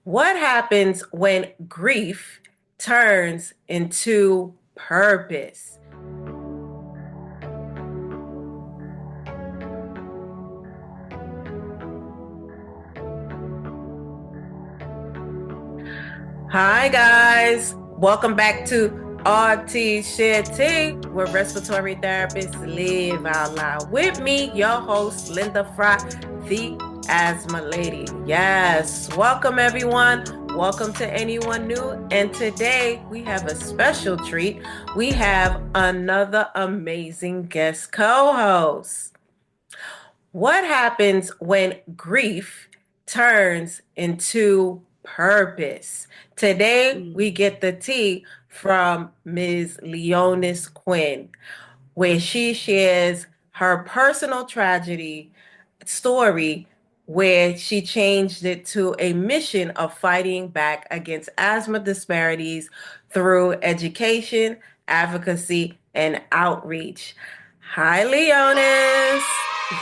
What happens when grief turns into purpose? Hi, guys. Welcome back to RT Share Tea, where respiratory therapists live out loud. With me, your host, Linda Fry, the Asthma Lady. Yes, welcome everyone. Welcome to anyone new. And today we have a special treat. We have another amazing guest co host. What happens when grief turns into purpose? Today, we Mm. get the tea from Ms. Laonis Quinn, where she shares her personal tragedy story where she changed it to a mission of fighting back against asthma disparities through education, advocacy, and outreach. Hi, Leonis.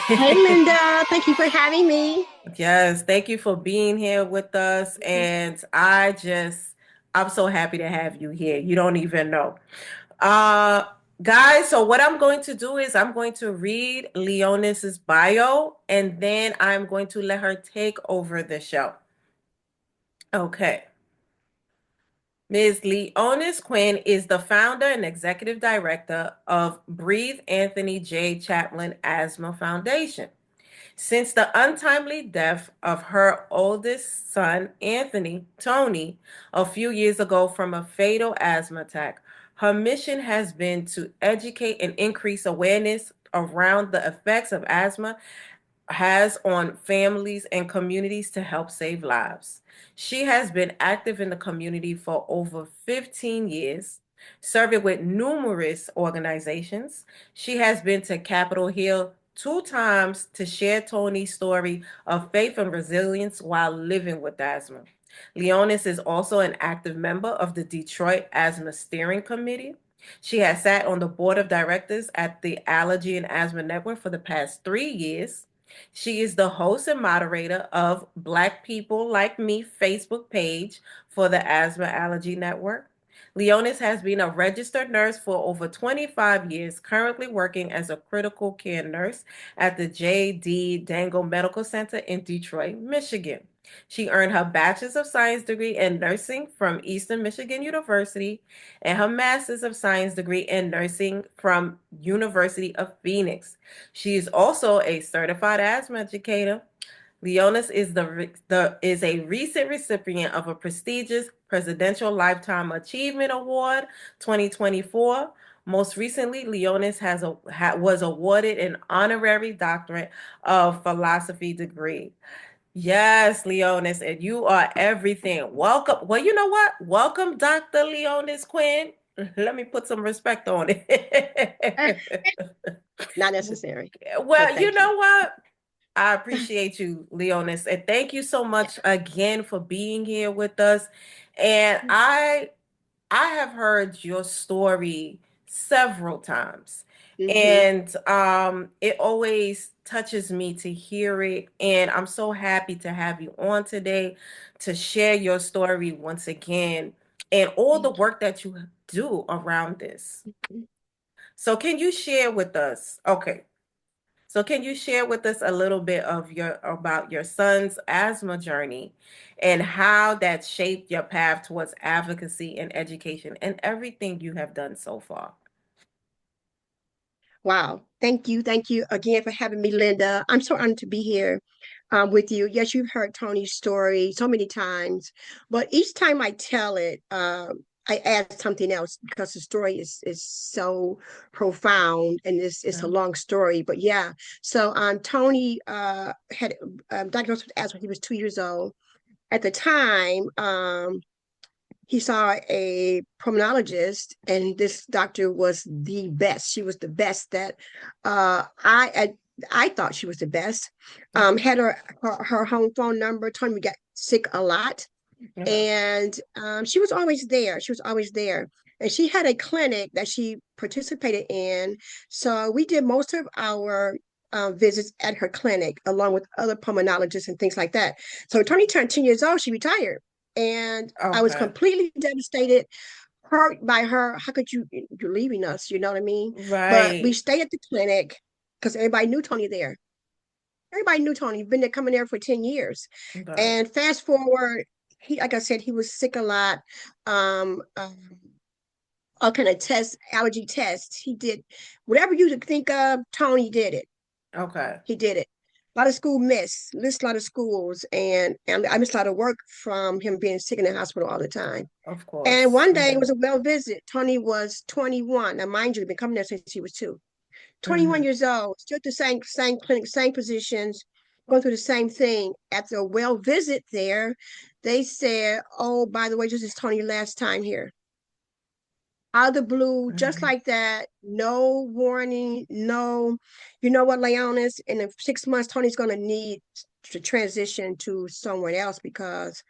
Hey, Linda. Thank you for having me. Yes, thank you for being here with us. Mhm. And I'm so happy to have you here. You don't even know. Guys, so what I'm going to do is I'm going to read Leonis's bio and then I'm going to let her take over the show. Okay. Ms. Leonis Quinn is the founder and executive director of Breathe Anthony J. Chapman Asthma Foundation. Since the untimely death of her oldest son, Anthony Tony, a few years ago from a fatal asthma attack, her mission has been to educate and increase awareness around the effects of asthma has on families and communities to help save lives. She has been active in the community for over 15 years, serving with numerous organizations. She has been to Capitol Hill 2 times to share Tony's story of faith and resilience while living with asthma. Leonis is also an active member of the Detroit Asthma Steering Committee. She has sat on the board of directors at the Allergy and Asthma Network for the past 3 years. She is the host and moderator of Black People Like Me Facebook page for the Asthma Allergy Network. Leonis has been a registered nurse for over 25 years, currently working as a critical care nurse at the J.D. Dangle Medical Center in Detroit, Michigan. She earned her Bachelor's of Science degree in nursing from Eastern Michigan University and her Master's of Science degree in nursing from University of Phoenix. She is also a certified asthma educator. Leonis is a recent recipient of a prestigious Presidential Lifetime Achievement Award 2024. Most recently, Leonis was awarded an honorary doctorate of philosophy degree. Yes, Leonis, and you are everything. Welcome. Well, you know what? Welcome, Dr. Leonis Quinn. Let me put some respect on Eh, it. Not necessary, but Well, you thank you. know what? I appreciate you, Leonis, and thank you so Yeah. much again for being here with us. And I have heard your story several times, Hmm. and it always touches me to hear it. And I'm so happy to have you on today to share your story once again and all the Thank you. work that you do around this. So, can you share with us? Okay. So can you share with us a little bit of your about your son's asthma journey and how that shaped your path towards advocacy and education and everything you have done so far? Wow. Thank you. Thank you again for having me, Linda. I'm so honored to be here with you. Yes, you've heard Tony's story so many times, but each time I tell it, I add something else because the story is so profound and it's a Yeah. long story. But yeah, so Tony had diagnosed with asthma when he was 2 years old. At the time, he saw a pulmonologist, and this doctor was the best. She was the best that I thought she was the best. Mhm. Had her home phone number. Told me we got sick a lot, Okay. and she was always there. She was always there, and she had a clinic that she participated in. So we did most of our visits at her clinic, along with other pulmonologists and things like that. So Tony turned 10 years old. She retired. And I was Okay. completely devastated, hurt by her. How could you're leaving us? You know what I mean? But we Right. stayed at the clinic because everybody knew Tony there. Everybody knew Tony. Been there coming there for 10 years. Right. And fast forward, he like I said, he was sick a lot. Um, um all kind of tests, allergy tests. He did whatever you could think of, Tony did it. Okay. He did it. A lot of school missed a lot of schools, and I missed a lot of work from him being sick in the hospital all the time. Of And course. one day it Yeah. was a well visit. Tony was 21. Now, mind you, he'd been coming there since he was two. 21 Hmm. years old, still at the same clinic, same positions, going through the same thing. After a well visit there, they said, "Oh, by the way, this is Tony last time here." Out of the blue, just Hmm. like that, no warning, no, you know what, Leonis, in the 6 months, Tony's going to need to transition to someone else because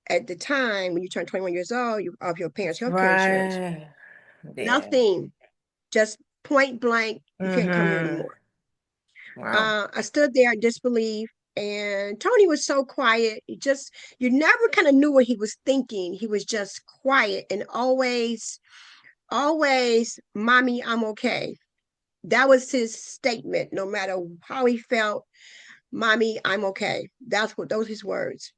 at the time when you turn 21 years old, you of your parents' health care insurance. Right. Yeah. Nothing, just point blank, you can't come here Hmm. anymore. Wow. I stood there in disbelief, and Tony was so quiet. You never kind of knew what he was thinking. He was just quiet and always, mommy, I'm okay. That was his statement, no matter how he felt, mommy, I'm okay. Those were his words.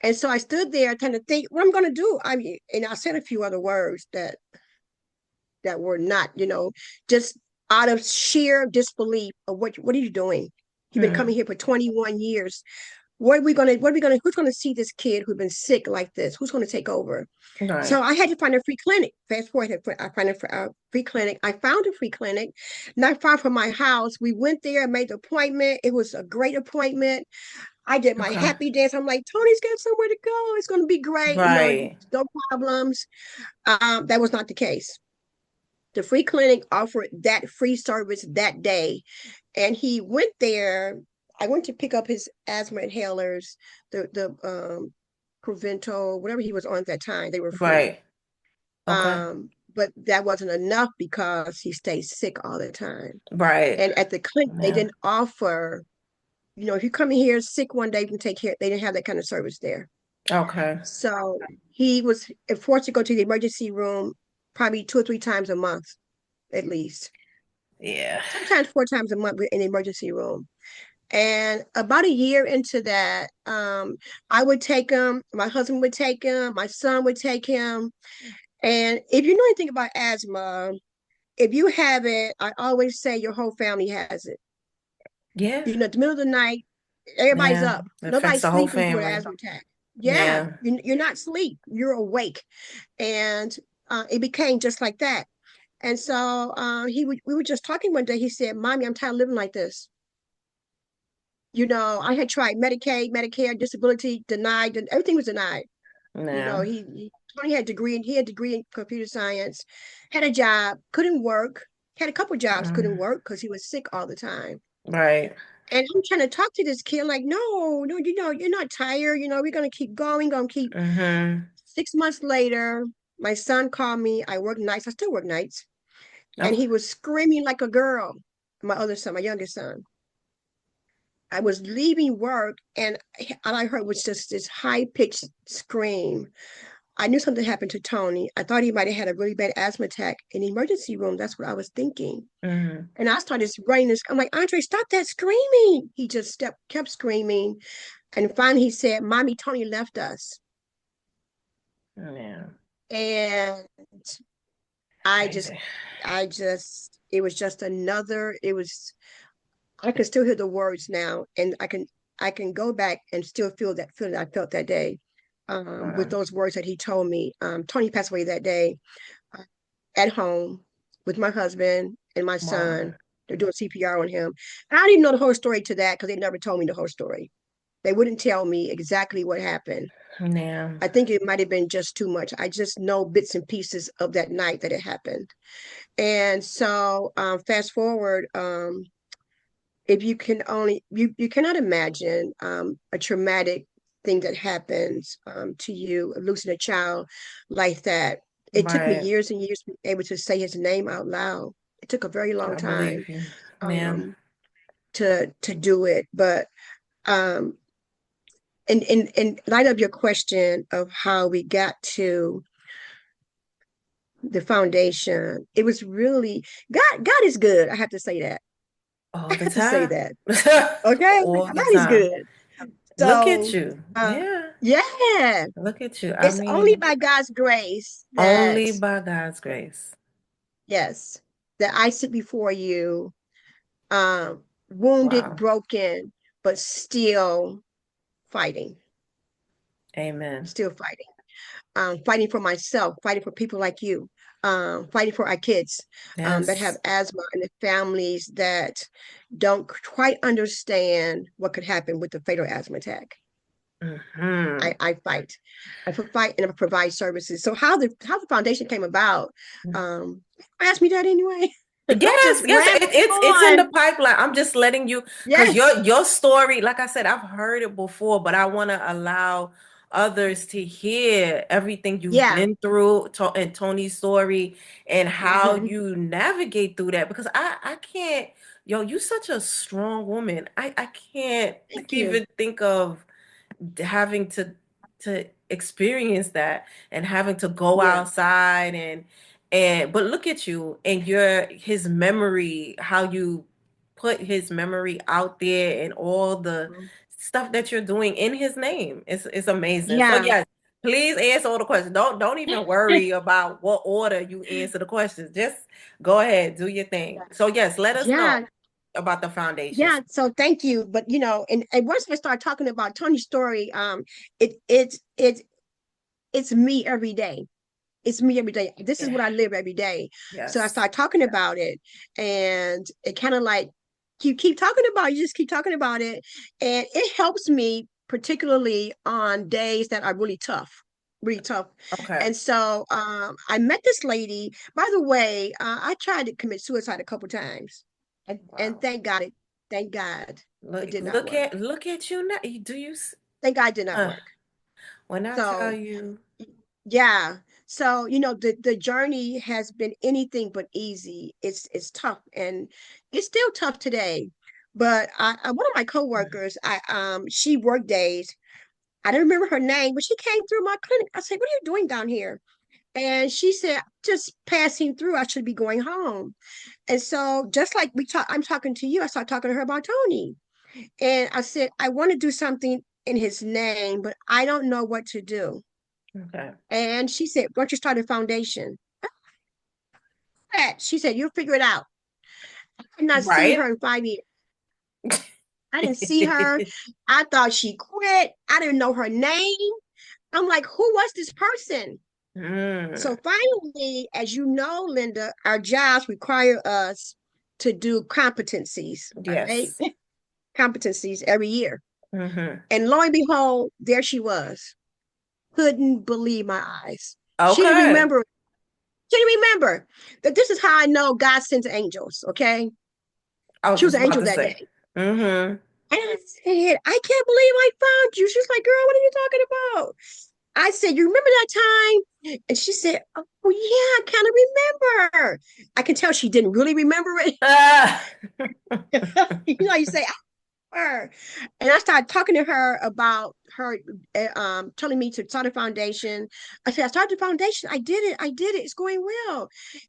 And so I stood there trying to think what I'm gonna do. I mean, and I said a few other words that were not, just out of sheer disbelief of what are you doing? You've been coming Hmm. here for 21 years. Who's gonna see this kid who's been sick like this? Who's gonna take over? So Right. I had to find a free clinic. Fast forward, I find a free clinic. I found a free clinic not far from my house. We went there, made the appointment. It was a great appointment. I did my Okay. happy dance. I'm like, Tony's got somewhere to go. It's going to be great. Right. No problems. That was not the case. The free clinic offered that free service that day. And he went there. I went to pick up his asthma inhalers, the Prevento, whatever he was on at that time. They were free. Right. Okay. But that wasn't enough because he stayed sick all the time. Right. And at the clinic, they Yeah. didn't offer, if you come in here sick one day, you can take care. They didn't have that kind of service there. Okay. So he was forced to go to the emergency room probably 2 or 3 times a month, at least. Yeah. Sometimes 4 times a month in the emergency room. And about a year into that, I would take him, my husband would take him, my son would take him. And if you know anything about asthma, if you have it, I always say your whole family has it. Yeah. At the middle of the night, everybody's Yeah. up. It affects Nobody's the whole sleeping through an family. asthma attack. Yeah, Yeah. you're not asleep. You're awake, and it became just like that. And so we were just talking one day. He said, "Mommy, I'm tired of living like this. I had tried Medicaid, Medicare, disability, denied, and everything was denied. Yeah. Tony he had a degree in computer science, had a job, couldn't work, had a couple jobs, couldn't Mm. work because he was sick all the time. Right. And I'm trying to talk to this kid, like, no, no, you're not tired. We're gonna keep going, gonna keep. Mm-hmm. 6 months later, my son called me. I work nights. I still work nights, and Okay. he was screaming like a girl. My other son, my youngest son. I was leaving work, and all I heard was just this high pitched scream. I knew something happened to Tony. I thought he might have had a really bad asthma attack in the emergency room. That's what I was thinking. Mm-hmm. And I started running this. I'm like, Andre, stop that screaming. He just kept screaming. And finally he said, Mommy, Tony left us. Yeah. And I just, Crazy. it was just I can still hear the words now. And I can go back and still feel that feeling I felt that day with Wow. those words that he told me. Tony passed away that day at home with my husband and my Wow. son. They're doing CPR on him. I didn't know the whole story to that because they never told me the whole story. They wouldn't tell me exactly what happened. Yeah. I think it might have been just too much. I just know bits and pieces of that night that it happened. And so, fast forward, if you can only you cannot imagine a traumatic thing that happens to you, losing a child like that. It took me Right. years and years to be able to say his name out loud. It took a very long I time believe you. Yeah. um, to do it, but um, in light of your question of how we got to the foundation, it was really God is good. I have to say that. All I the have to say time. that. Okay. All the God is time. good. Look at So you. Yeah. yeah, Look at you. I it's only mean, by God's grace that, only by God's grace. yes, that I sit before you, wounded, Wow. broken, but fighting, Amen. still fighting. Fighting for myself, fighting for people like you, fighting for our kids that have Yes. asthma and the families that don't quite understand what could happen with the fatal asthma attack. Hmm. I fight. I fight and I provide services. So how the foundation came about, ask me that anyway. I Yes, just yes, rambled it's in the on. pipeline. I'm just letting you, because Yes, your story, like I said, I've heard it before, but I want to allow others to hear everything you've yeah. been through and Tony's story and how Hmm. you navigate through that. Because I can't, yo, you such a strong woman. I can't Thank you. even think of having to experience that and having to go Yeah. outside and but look at you and your his memory, how you put his memory out there and all the stuff that you're doing in his name. It's amazing. So Yeah. yes, please answer all the questions. Don't even worry about what order you answer the questions. Just go ahead, do your thing. So yes, let us know Yeah. about the foundations. Yeah, so thank you. But and once I start talking about Tony's story, it it's me every day. It's me every day. This is Yeah. what I live every day. So I Yes. start talking about it, and it kind of like you keep talking about it, you just keep talking about it. And it helps me, particularly on days that are really tough, really tough. Okay. And so I met this lady. By the way, I tried to commit suicide a couple times. And Wow. thank God it Look, did not work. look at you now. Do you? Thank God it did not Uh, work. when I tell So you, yeah. So, the journey has been anything but easy. It's tough and it's still tough today. But one of my coworkers, she worked days. I don't remember her name, but she came through my clinic. I said, "What are you doing down here?" And she said, "Just passing through. I should be going home." And so just like I'm talking to you, I started talking to her about Tony. And I said, "I want to do something in his name, but I don't know what to do." okay, And she said, "Why don't you start a foundation?" She said, "You'll figure it out." I did not see right? her in 5 years. I didn't see her. I thought she quit. I didn't know her name. I'm like, who was this person? Mm, So finally, as you know, Linda, our jobs require us to do competencies, all right? yes. Competencies every year. Hmm. And lo and behold, there she was. Couldn't believe my eyes. She didn't Okay. remember. She didn't remember that this is how I know God sends angels, okay? I was She was just an about angel to that say. day. Hmm. And I said, "I can't believe I found you." She's like, "Girl, what are you talking about?" I said, "You remember that time?" And she said, "Oh, yeah, I kind of remember." I can tell she didn't really remember it. Ah. You say, her. And I started talking to her about her telling me to start a foundation. I said, "I started the foundation. I did it. I did it. It's going well."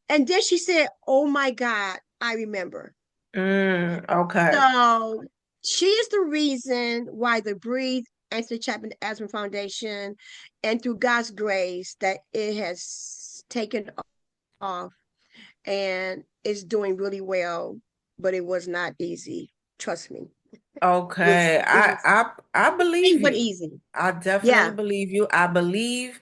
And then she said, "Oh my God, I remember." Okay. So she is the reason why the Breathe and the Chapman Asthma Foundation, and through God's grace, that it has taken off and is doing really well. But it was not easy. Trust me. Okay, It was I believe anything but you. easy. I definitely Yeah, believe you. I believe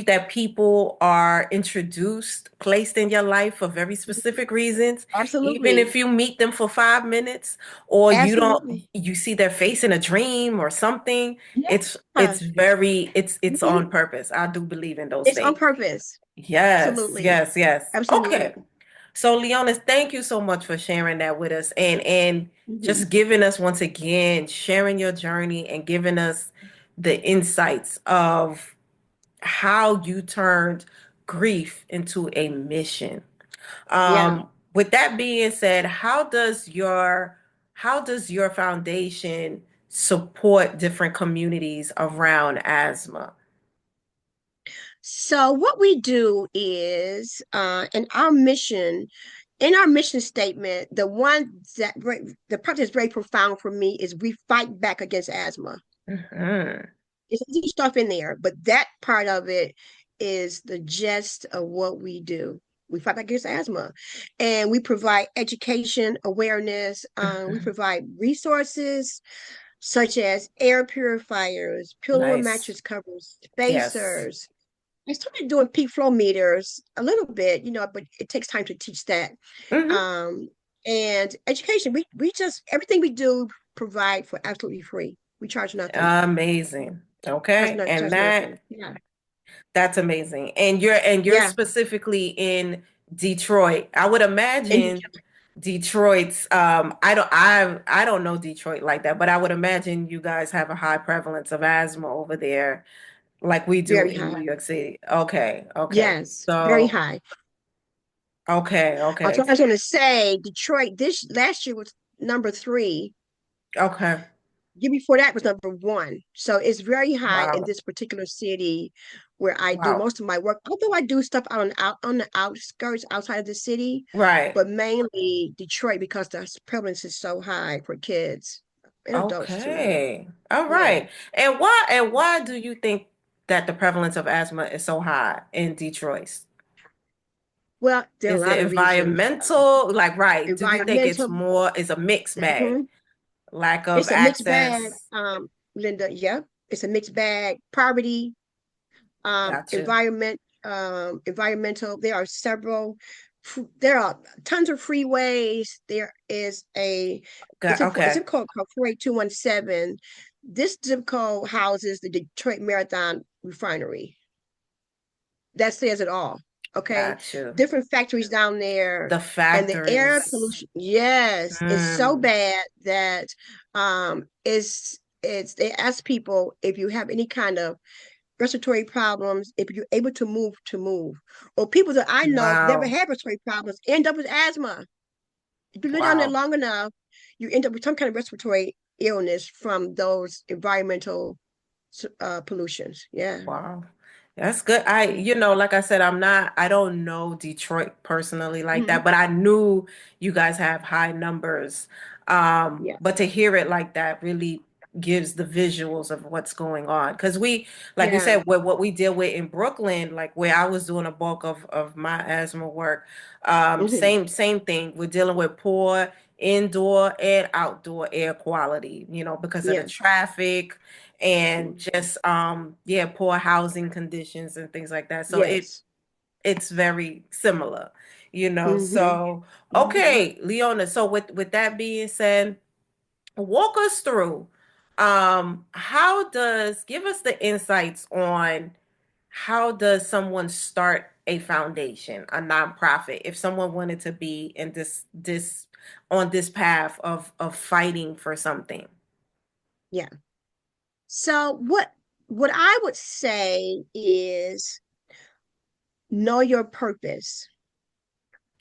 that people are introduced, placed in your life for very specific reasons. Even absolutely. if you meet them for 5 minutes or you don't, Absolutely. you see their face in a dream or something, Yeah. it's very it's on Mhm. purpose. I do believe in those It's on things. purpose. Yes, Absolutely. yes, yes. Absolutely. Okay. So, Leonis, thank you so much for sharing that with us and Mhm. just giving us once again, sharing your journey and giving us the insights of how you turned grief into a mission. Yeah. With that being said, how does your foundation support different communities around asthma? So what we do is, in our mission statement, the one that the part that's very profound for me is we fight back against asthma. Hmm. It's easy stuff in there, but that part of it is the gist of what we do. We fight back against asthma, and we provide education, awareness. We Hmm. provide resources such as air purifiers, pillow and Nice. mattress covers, Yes. spacers. I started doing peak flow meters a little bit, but it takes time to teach that. Hmm. Um, and education, we just everything we do provide for absolutely free. We charge nothing. Amazing. Okay. And Charge nothing. Yeah. that's amazing. And you're Yeah. specifically in Detroit. I would And imagine Detroit's I don't know Detroit like that, but I would imagine you guys have a high prevalence of asthma over there like we do very in New high. York City. Okay, okay. Yes, very So, high. okay, okay. So I was going to say Detroit this last year was number three. Okay. Year before that was number one. So it's very high in Wow. this particular city where I do Wow. most of my work. Although I do stuff out on the outskirts outside of the city, Right. but mainly Detroit because the prevalence is so high for kids and adults too. Okay. All Yeah. right. And why do you think that the prevalence of asthma is so high in Detroit? Well, there are a Is it lot of reasons. environmental? Like, right. Do you think it's Environmental. more is a mixed bag? Mhm. Lack of It's a mixed bag, access. Linda. Yeah, it's a mixed bag. Poverty, Gotcha. environmental. There are tons of freeways. There is Got a okay. zip code called 48217. This zip code houses the Detroit Marathon Refinery. That says it all. Okay. Got you. Different factories down there. The And the air factories. pollution, yes, is so Mm, bad that it's they ask people if you have any kind of respiratory problems, if you're able to move. Or people that I know never wow. had respiratory problems end up with asthma. If you live down there Wow. long enough, you end up with some kind of respiratory illness from those environmental pollutions. Yeah. Wow. That's good. Like I said, I don't know Detroit personally like Mm-hmm. that, but I knew you guys have high numbers. Yeah. But to hear it like that really gives the visuals of what's going on. Because like you Yeah. said, what we deal with in Brooklyn, like where I was doing a bulk of my asthma work, Mm-hmm. same thing. We're dealing with poor indoor and outdoor air quality, because of the Yeah. traffic and Mm-hmm. just yeah, poor housing conditions and things like that. So Yes. it's very similar, Mm-hmm. so Mm-hmm. okay, Leona, so with that being said, walk us through how does give us the insights on how does someone start a foundation, a nonprofit, if someone wanted to be in this on this path of fighting for something. Yeah. So what I would say is know your purpose.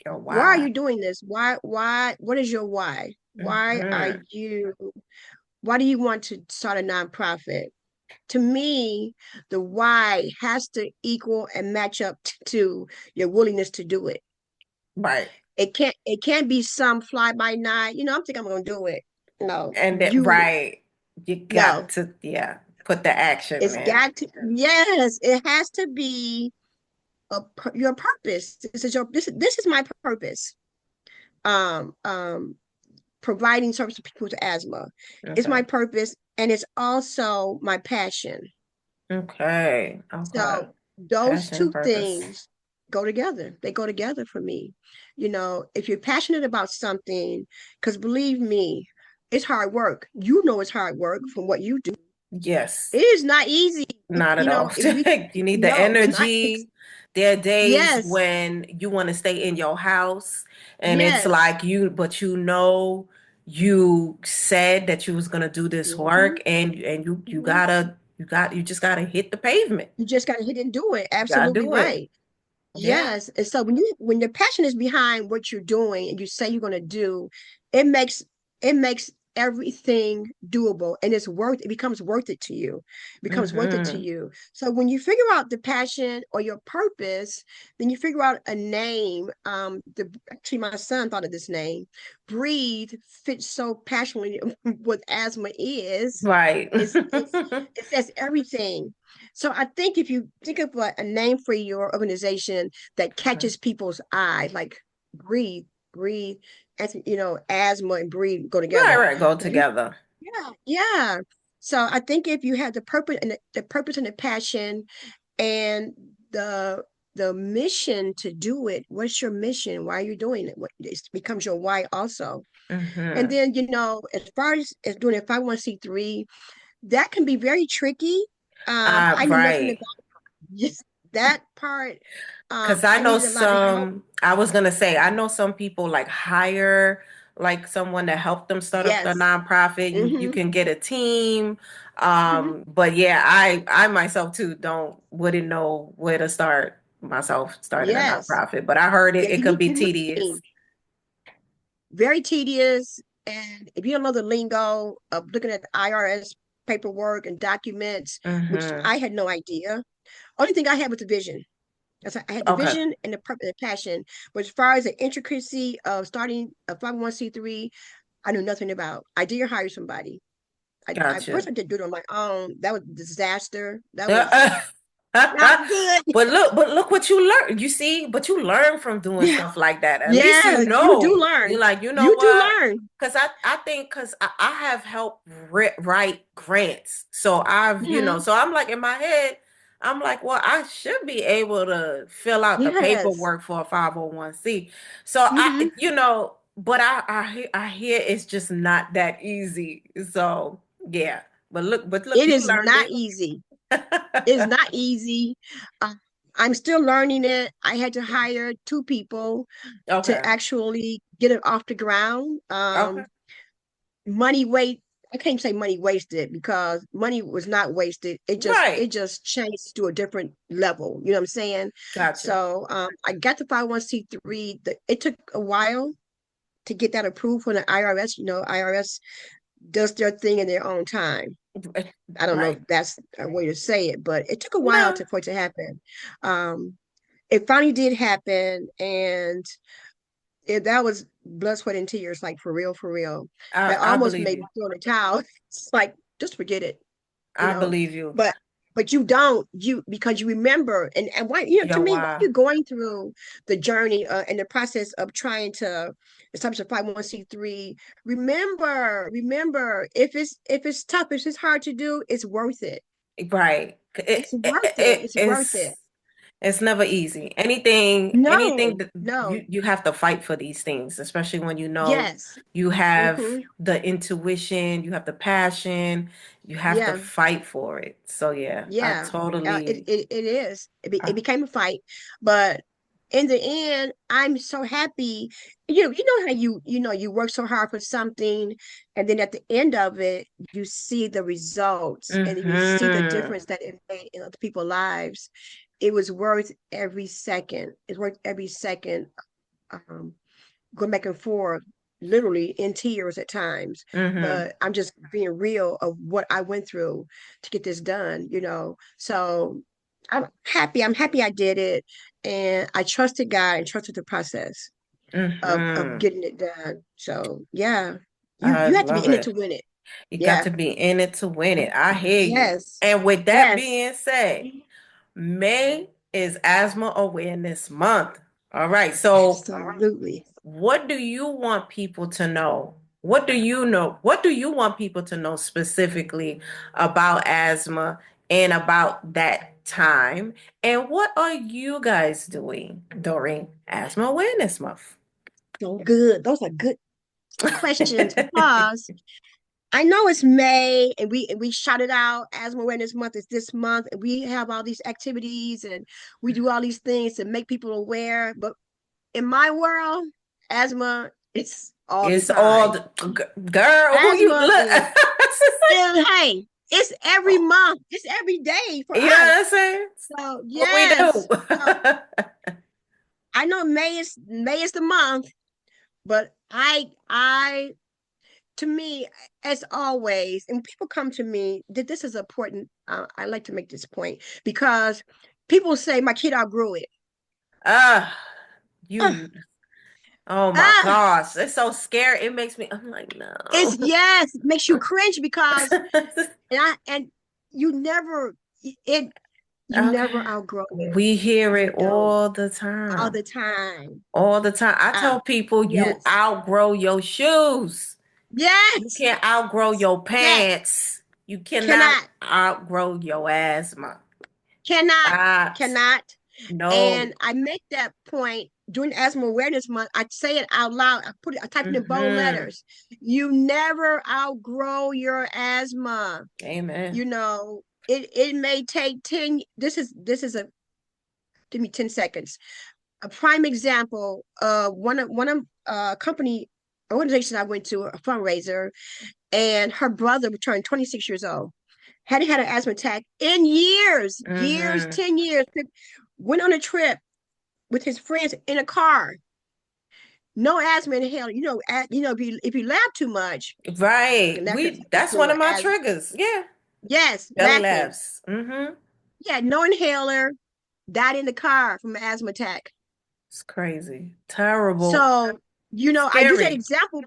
Your Why are why. you doing this? What is your why? Hmm. Why do you want to start a nonprofit? To me, the why has to equal and match up to your willingness to do it. Right. It can't be some fly by night. I'm thinking I'm gonna do it. No, And it, you right, you got no. to, yeah, put the action, It's man. got to, yes, it has to be your purpose. This is my purpose. Um, um, Providing service to people with asthma is my Okay. purpose, and it's also my passion. Okay. Okay. So those Passion and two purpose. things go together. They go together for me. If you're passionate about something, because believe me, it's hard work. It's hard work from what you do. Yes. It is not easy. Not at all. If we You need the no, it's not. energy. There are days Yes, when you want to stay in your house and it's yes. like but you said that you was gonna do this Mhm, work and mhm. you just gotta hit the pavement. You just got to hit it and do it. You gotta Absolutely do it. right. Yeah. Yes. And so when your passion is behind what you're doing and you say you're going to do, it makes it makes everything doable, and it becomes worth it to you. It becomes worth it to Mm-hmm. you. So when you figure out the passion or your purpose, then you figure out a name. Actually my son thought of this name. Breathe fits so passionately what asthma is. Right. It's it says everything. So I think if you think of a name for your organization that catches people's eye, like breathe, breathe, as asthma and breathe go Right, together. right, go Then together. yeah, yeah. So I think if you have the purpose and the purpose and the passion and the the mission to do it, what's your mission? Why are you doing it? What it becomes your why also. And Mm-hmm. then, as far as doing a 501c3, that can be very tricky. I knew nothing Right. about just that part. Because I I know needed a lot of help. some, I was gonna say, I know some people like hire like someone to help them start up the Yes. nonprofit. You Hmm. can get a team. Hmm. But yeah, I myself too wouldn't know where to start myself starting a Yes. nonprofit. But I heard Yeah, it could be you need a tedious. team. Very tedious. And if you don't know the lingo of looking at the IRS paperwork and documents, which Mm-hmm. I had no idea. Only thing I had was the vision. I had the Okay, vision and the purpose and passion. But as far as the intricacy of starting a 501c3, I knew nothing about. I did hire somebody. I gotcha. first I did do it on my own. That was a disaster. That was Uh, not good. but look what you learn. You see, but you learn from doing Yeah. stuff like that. At least you Yes, you do know. You're learn. like, you know You do what? learn. Because I think because I have helped write grants. So Hmm. so I'm like in my head, I'm like, well, I should be able to fill out the Yes. paperwork for a 501c. So Hmm. but I hear it's just not that easy. So yeah. But look, It you is learned not it. easy. It is not easy. Uh, I'm still learning it. I had to hire two people to Okay. actually get it off the ground. Okay. Money wait I can't say money wasted because money was not wasted. It Right. just changed to a different level. You know what I'm saying? Gotcha. So I got the 501c3. It took a while to get that approved from the IRS. IRS does their thing in their own time. I don't know Right. if that's a way to say it, but it took a while No, for it to happen. Um, it finally did happen, and that was blood, sweat, and tears, like for real, for real. That I almost believe made you. me throw in the towel. It's like, just forget it, you I know. believe you. But you don't, because you remember, and why, to Yo, me, while why? you're going through the journey and the process of trying to establish a 501c3, remember, if it's tough, if it's hard to do, it's worth it. Right. It's worth it. It's worth it. It's never easy. Anything No, that no, you have to fight for these things, especially when you know yes, you have mm-hmm, the intuition, you have the passion, you have to yeah. fight for it. So yeah, I Yeah, totally it is. It uh, became a fight, but in the end, I'm so happy. You know how you work so hard for something, and then at the end of it, you see the results, and then you see the mm-hmm. difference that it made in other people's lives. It was worth every second. It's worth every second. Um, Going back and forth, literally in tears at times. Mm-hmm. But I'm just being real of what I went through to get this done. So I'm happy. I'm happy I did it. And I trusted God and trusted the process of Mm-hmm. getting it done. So yeah. You I you have to be love in it it. to win it. You got Yeah. to be in it to win it. I hear you. Yes. And with that Yes. being said, May is Asthma Awareness Month. All right. So, Absolutely. what do you want people to know? What do you know? What do you want people to know specifically about asthma and about that time? And what are you guys doing during Asthma Awareness Month? So good. Those are good questions because I know it's May and we shout it out. Asthma Awareness Month is this month, and we have all these activities and we do all these things to make people aware. But in my world, asthma it's all the It's all time. the girl who you Asthma look. hey, it's every month, it's every day for You know what I'm us. saying? So What we yes, do. so I know May is the month, but I to me, as always, and people come to me, that this is important. I like to make this point because people say my kid outgrew it. Ah, Uh, you, oh my uh, gosh, it's so scary. It makes me, I'm like, it's no. yes, it makes you cringe because and you never it you never Okay. outgrow it. We hear You it don't all the all time. the time. All the time. I Uh, tell people you yes, outgrow your shoes. You yes, can't outgrow your yes. pants. You cannot Cannot, outgrow your asthma. cannot, Not. cannot. No. And I make that point during Asthma Awareness Month. I say it out loud. I type it in bold Mm-hmm. letters. You never outgrow your asthma. Amen. You know, it may take 10. This is a give me 10 seconds. A prime example, one of company organization I went to, a fundraiser, and her brother turned 26 years old. Hadn't had an asthma attack in years, Mm-hmm. 10 years. Went on a trip with his friends in a car. No asthma inhaler. If you laugh too much, Right. that could lead That's to one of my asthma. triggers. Yeah. Yes, Belly laughing. laughs. Mm-hmm. Yeah, no inhaler. Died in the car from an asthma attack. It's crazy. Terrible. So, I use that Scary. example.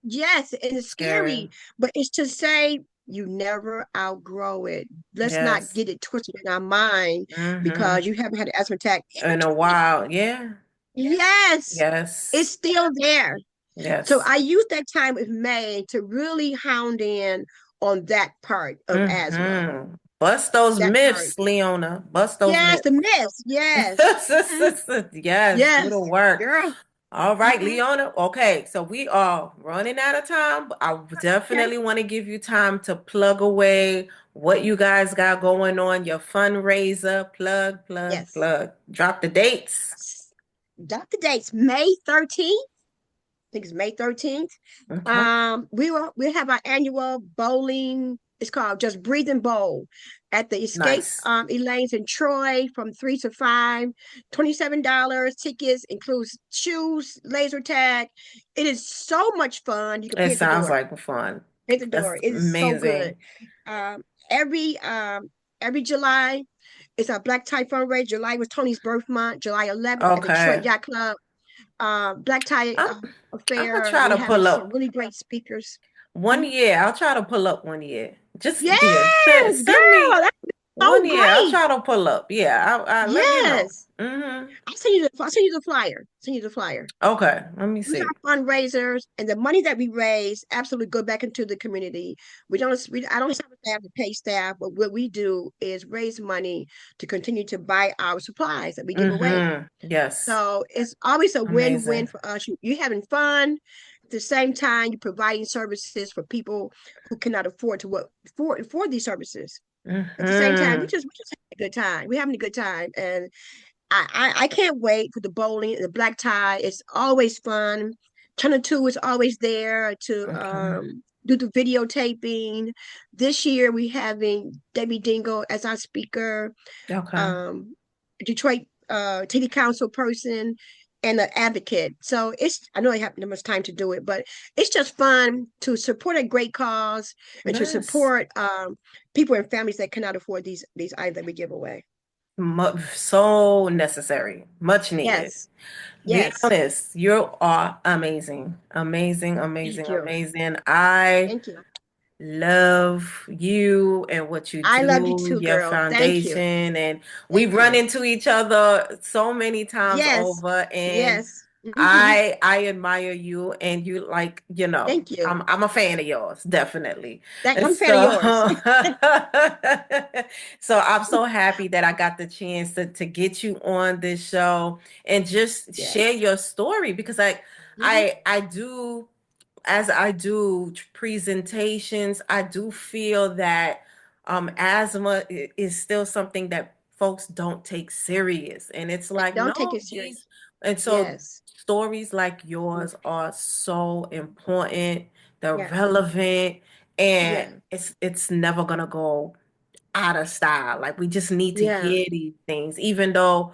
Yes, and it's Scary. scary, but it's to say you never outgrow it. Let's not Yes. get it twisted in our mind Mm-hmm. because you haven't had an asthma attack in In a between. while. Yeah. Yes, it's Yes. still there. So Yes. I use that time with May to really hound in on that part of asthma. Mm-hmm. Bust those That part. myths, Leona. Bust those Yes, the myths. myths. Yes. Mhm. Yes, do the Yes, work. girl. All right, Mhm. Leona. Okay, so we are running out of time, but I Okay. definitely want to give you time to plug away what you guys got going on, your fundraiser. Plug, plug, Yes. plug. Drop the dates. Dr. Dates, May 13th. Think it's May 13th. Okay. We have our annual bowling. It's called Just Breathe and Bowl at the Escape Nice. Elaine's in Troy from 3 to 5. $27. Tickets includes shoes, laser tag. It is so much fun. You can It pay at the sounds door. like fun. Pay at the That's door. It is so good. amazing. Um, every um, every July, it's a black tie fundraiser. July was Tony's birth month. July 11th at the Detroit Okay. Yacht Club black tie I'm I'm gonna affair. try We're to having pull some up really great speakers. one Mhm. year. I'll try to pull up one year. Just yeah, Yes, send girl, me that's so one year. I'll great. try to pull up. Yeah, I let me know. Yes, Hmm. I'll send you the flyer. Send you the flyer. Okay, let me These see. are fundraisers, and the money that we raise absolutely go back into the community. I don't have staff to pay staff, but what we do is raise money to continue to buy our supplies that we give away. Yes, So it's always a win-win amazing. for us. You having fun. At the same time, you're providing services for people who cannot afford to what for these services. At the same time, Hmm. we just having a good time. We're having a good time, and I can't wait for the bowling and the black tie. It's always fun. Channel Two is always there to Okay. do the videotaping. This year we having Debbie Dingle as our speaker, Okay. um, Detroit city council person, and an advocate. So I know I haven't that much time to do it, but it's just fun to support a great cause and to Yes. support people and families that cannot afford these items that we give away. So necessary, much needed. Yes, yes. Leonis, you are amazing. Amazing, amazing, Thank you. amazing. I Thank you. love you and what you I love you do, too, your girl. Thank you. foundation, and we Thank run you. into each other so many times Yes. over, and Yes. Hmm. I admire you, and you like, Thank you. I'm a fan of yours, definitely. And I'm a fan of so yours. so I'm so happy that I got the chance to get you on this show and just share Yes. your story because Hmm. I do as I do presentations, I do feel that asthma is still something that folks don't take serious. And it's like, Don't take no, it serious. and so Yes. stories like yours are so important, they're Yes. relevant, and Yeah. it's never gonna go out of style. Like we just need to Yeah. hear these things, even though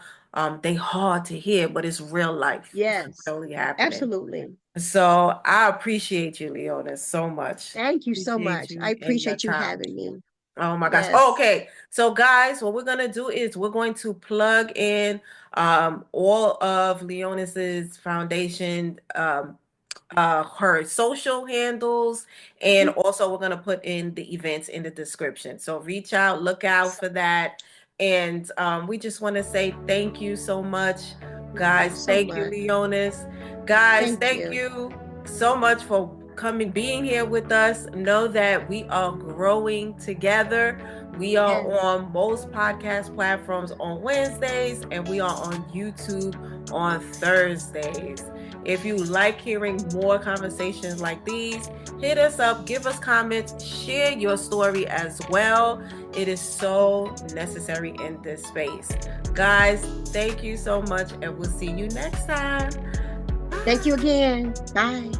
they hard to hear, but it's real life. It's Yes. really happening. Absolutely. So I appreciate you, Leona, so much. Thank you so Appreciate much. I you and your appreciate you time. having me. Oh my gosh. Oh, Yes. okay. So guys, what we're gonna do is we're going to plug in all of Leonis's foundation her social handles, and Mhm. also we're going to put in the events in the description, so reach out, look out for that. And we just want to say thank you so much, Thank you guys. so Thank you, much. Leonis. Guys, Thank thank you. you so much for being here with us. Know that we are growing together. We are Yes. on most podcast platforms on Wednesdays, and we are on YouTube on Thursdays. If you like hearing more conversations like these, hit us up, give us comments, share your story as well. It is so necessary in this space. Guys, thank you so much, and we'll see you next time. Thank Bye. you again. Bye.